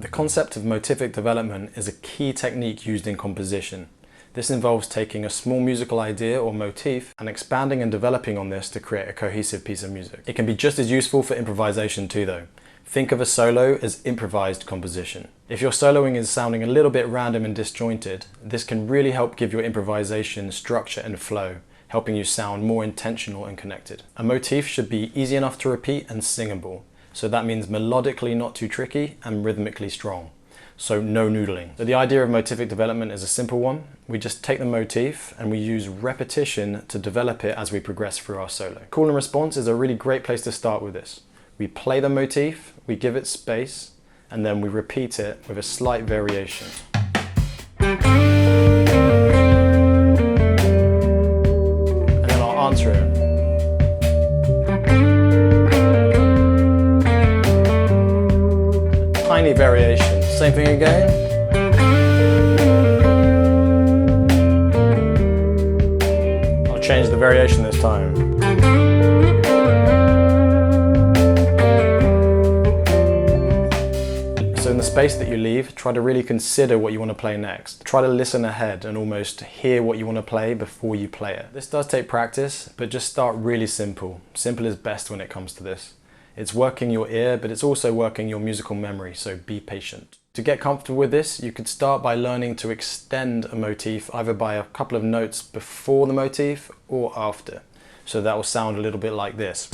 The concept of motific development is a key technique used in composition. This involves taking a small musical idea or motif and expanding and developing on this to create a cohesive piece of music. It can be just as useful for improvisation too though. Think of a solo as improvised composition. If your soloing is sounding a little bit random and disjointed, this can really help give your improvisation structure and flow, helping you sound more intentional and connected. A motif should be easy enough to repeat and singable. So that means melodically not too tricky and rhythmically strong. So no noodling. So the idea of motific development is a simple one. We just take the motif and we use repetition to develop it as we progress through our solo. Call and response is a really great place to start with this. We play the motif, we give it space, and then we repeat it with a slight variation. And then I'll answer it. Tiny variation. Same thing again. I'll change the variation this time. So in the space that you leave, try to really consider what you want to play next. Try to listen ahead and almost hear what you want to play before you play it. This does take practice, but just start really simple. Simple is best when it comes to this. It's working your ear, but it's also working your musical memory, so be patient. To get comfortable with this, you could start by learning to extend a motif either by a couple of notes before the motif or after. So that will sound a little bit like this.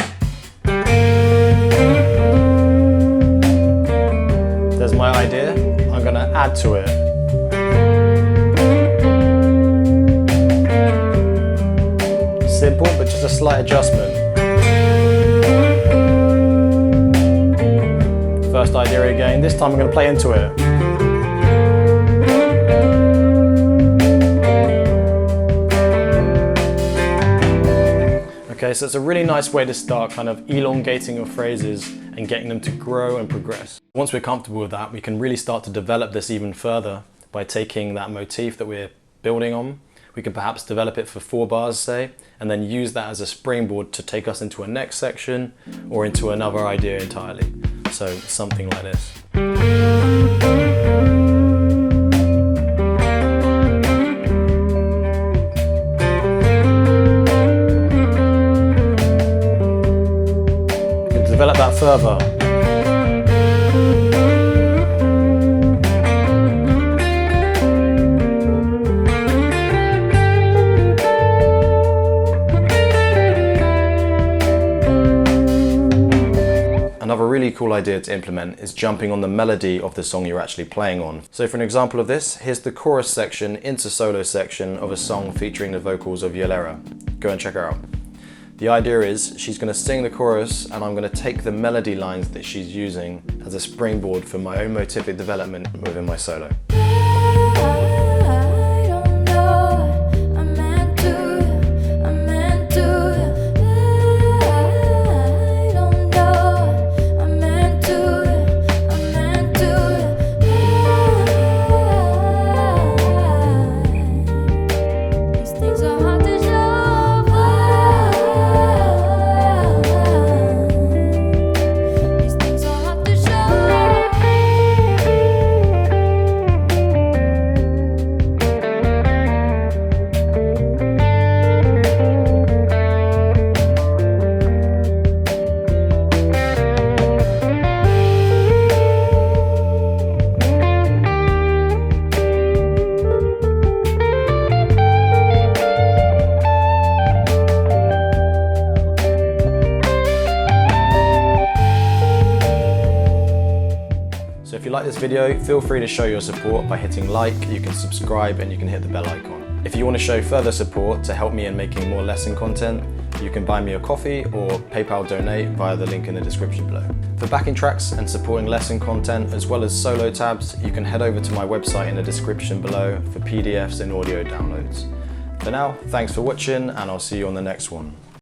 There's my idea. I'm going to add to it. Simple, but just a slight adjustment. First idea again. This time I'm going to play into it. Okay, so it's a really nice way to start kind of elongating your phrases and getting them to grow and progress. Once we're comfortable with that, we can really start to develop this even further by taking that motif that we're building on. We can perhaps develop it for 4 bars, say, and then use that as a springboard to take us into a next section or into another idea entirely. So something like this. Develop that further. Another really cool idea to implement is jumping on the melody of the song you're actually playing on. So for an example of this, here's the chorus section into solo section of a song featuring the vocals of Yelera. Go and check her out. The idea is she's going to sing the chorus and I'm going to take the melody lines that she's using as a springboard for my own motific development within my solo. So if you like this video, feel free to show your support by hitting like, you can subscribe and you can hit the bell icon. If you want to show further support to help me in making more lesson content, you can buy me a coffee or PayPal donate via the link in the description below. For backing tracks and supporting lesson content as well as solo tabs, you can head over to my website in the description below for PDFs and audio downloads. For now, thanks for watching and I'll see you on the next one.